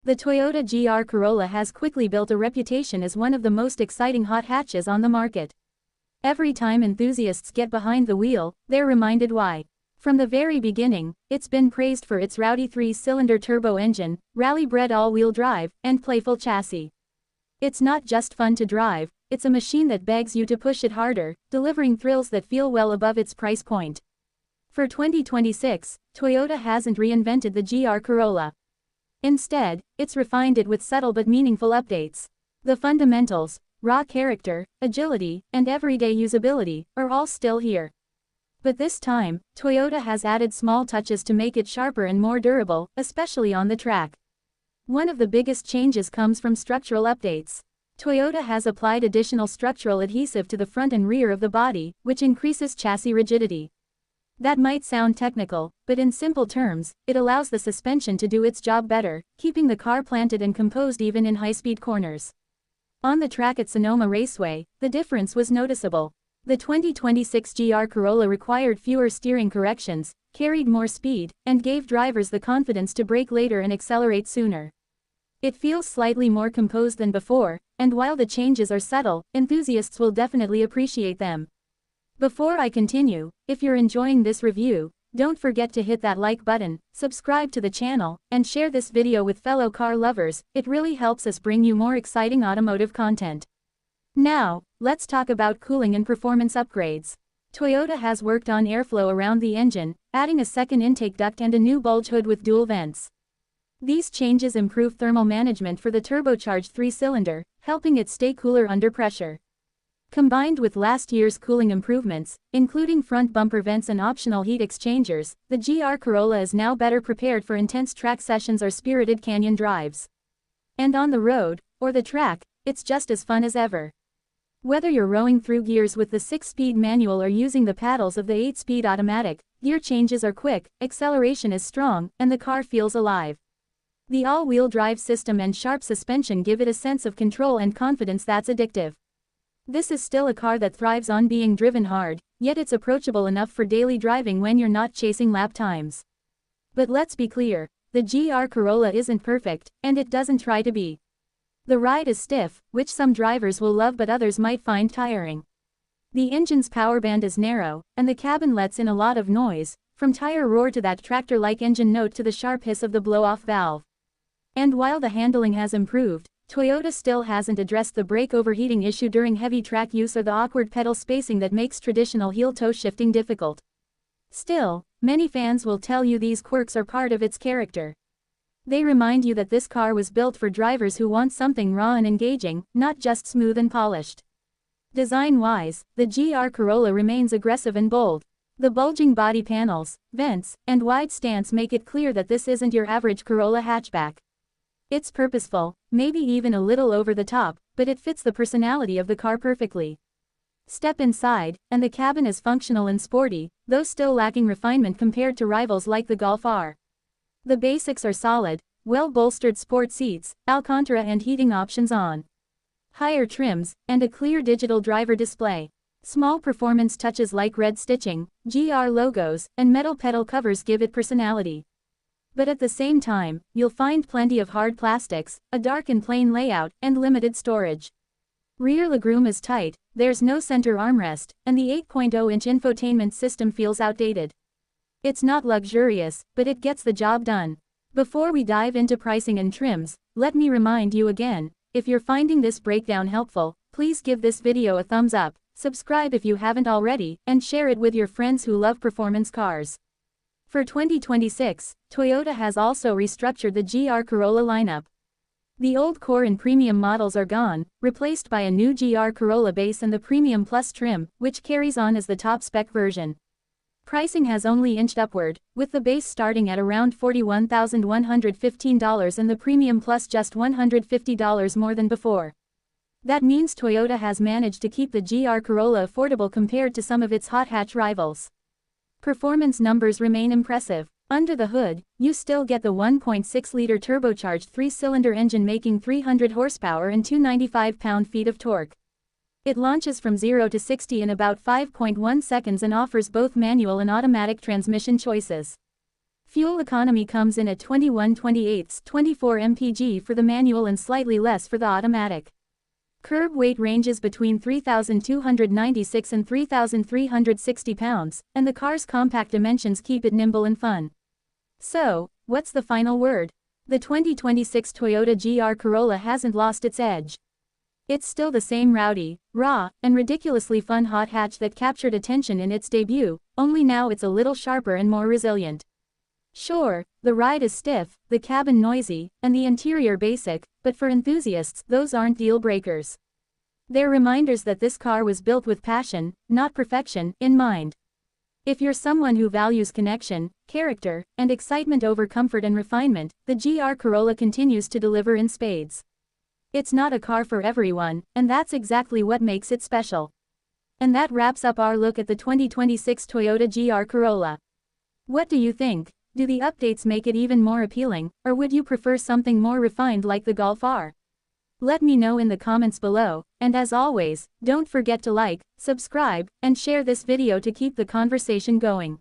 The Toyota GR Corolla has quickly built a reputation as one of the most exciting hot hatches on the market. Every time enthusiasts get behind the wheel, they're reminded why. From the very beginning, it's been praised for its rowdy 3-cylinder turbo engine, rally-bred all-wheel drive, and playful chassis. It's not just fun to drive, it's a machine that begs you to push it harder, delivering thrills that feel well above its price point. For 2026, Toyota hasn't reinvented the GR Corolla. Instead, it's refined it with subtle but meaningful updates. The fundamentals, raw character, agility, and everyday usability, are all still here. But this time, Toyota has added small touches to make it sharper and more durable, especially on the track. One of the biggest changes comes from structural updates. Toyota has applied additional structural adhesive to the front and rear of the body, which increases chassis rigidity. That might sound technical, but in simple terms, it allows the suspension to do its job better, keeping the car planted and composed even in high-speed corners. On the track at Sonoma Raceway, the difference was noticeable. The 2026 GR Corolla required fewer steering corrections, carried more speed, and gave drivers the confidence to brake later and accelerate sooner. It feels slightly more composed than before, and while the changes are subtle, enthusiasts will definitely appreciate them. Before I continue, if you're enjoying this review, don't forget to hit that like button, subscribe to the channel, and share this video with fellow car lovers. It really helps us bring you more exciting automotive content. Now, let's talk about cooling and performance upgrades. Toyota has worked on airflow around the engine, adding a second intake duct and a new bulge hood with dual vents. These changes improve thermal management for the turbocharged 3-cylinder, helping it stay cooler under pressure. Combined with last year's cooling improvements, including front bumper vents and optional heat exchangers, the GR Corolla is now better prepared for intense track sessions or spirited canyon drives. And on the road, or the track, it's just as fun as ever. Whether you're rowing through gears with the 6-speed manual or using the paddles of the 8-speed automatic, gear changes are quick, acceleration is strong, and the car feels alive. The all-wheel drive system and sharp suspension give it a sense of control and confidence that's addictive. This is still a car that thrives on being driven hard, yet it's approachable enough for daily driving when you're not chasing lap times. But let's be clear, the GR Corolla isn't perfect, and it doesn't try to be. The ride is stiff, which some drivers will love but others might find tiring. The engine's power band is narrow, and the cabin lets in a lot of noise, from tire roar to that tractor-like engine note to the sharp hiss of the blow-off valve. And while the handling has improved, Toyota still hasn't addressed the brake overheating issue during heavy track use or the awkward pedal spacing that makes traditional heel-toe shifting difficult. Still, many fans will tell you these quirks are part of its character. They remind you that this car was built for drivers who want something raw and engaging, not just smooth and polished. Design-wise, the GR Corolla remains aggressive and bold. The bulging body panels, vents, and wide stance make it clear that this isn't your average Corolla hatchback. It's purposeful, maybe even a little over the top, but it fits the personality of the car perfectly. Step inside, and the cabin is functional and sporty, though still lacking refinement compared to rivals like the Golf R. The basics are solid, well-bolstered sport seats, Alcantara and heating options on higher trims, and a clear digital driver display. Small performance touches like red stitching, GR logos, and metal pedal covers give it personality. But at the same time, you'll find plenty of hard plastics, a dark and plain layout, and limited storage. Rear legroom is tight, there's no center armrest, and the 8.0-inch infotainment system feels outdated. It's not luxurious, but it gets the job done. Before we dive into pricing and trims, let me remind you again, if you're finding this breakdown helpful, please give this video a thumbs up, subscribe if you haven't already, and share it with your friends who love performance cars. For 2026, Toyota has also restructured the GR Corolla lineup. The old Core and Premium models are gone, replaced by a new GR Corolla base and the Premium Plus trim, which carries on as the top spec version. Pricing has only inched upward, with the base starting at around $41,115 and the Premium Plus just $150 more than before. That means Toyota has managed to keep the GR Corolla affordable compared to some of its hot hatch rivals. Performance numbers remain impressive. Under the hood, you still get the 1.6-liter turbocharged 3-cylinder engine making 300 horsepower and 295 pound-feet of torque. It launches from 0 to 60 in about 5.1 seconds and offers both manual and automatic transmission choices. Fuel economy comes in at 21/28, 24 mpg for the manual and slightly less for the automatic. Curb weight ranges between 3,296 and 3,360 pounds, and the car's compact dimensions keep it nimble and fun. So, what's the final word? The 2026 Toyota GR Corolla hasn't lost its edge. It's still the same rowdy, raw, and ridiculously fun hot hatch that captured attention in its debut, only now it's a little sharper and more resilient. Sure, the ride is stiff, the cabin noisy, and the interior basic, but for enthusiasts, those aren't deal breakers. They're reminders that this car was built with passion, not perfection, in mind. If you're someone who values connection, character, and excitement over comfort and refinement, the GR Corolla continues to deliver in spades. It's not a car for everyone, and that's exactly what makes it special. And that wraps up our look at the 2026 Toyota GR Corolla. What do you think? Do the updates make it even more appealing, or would you prefer something more refined like the Golf R? Let me know in the comments below, and as always, don't forget to like, subscribe, and share this video to keep the conversation going.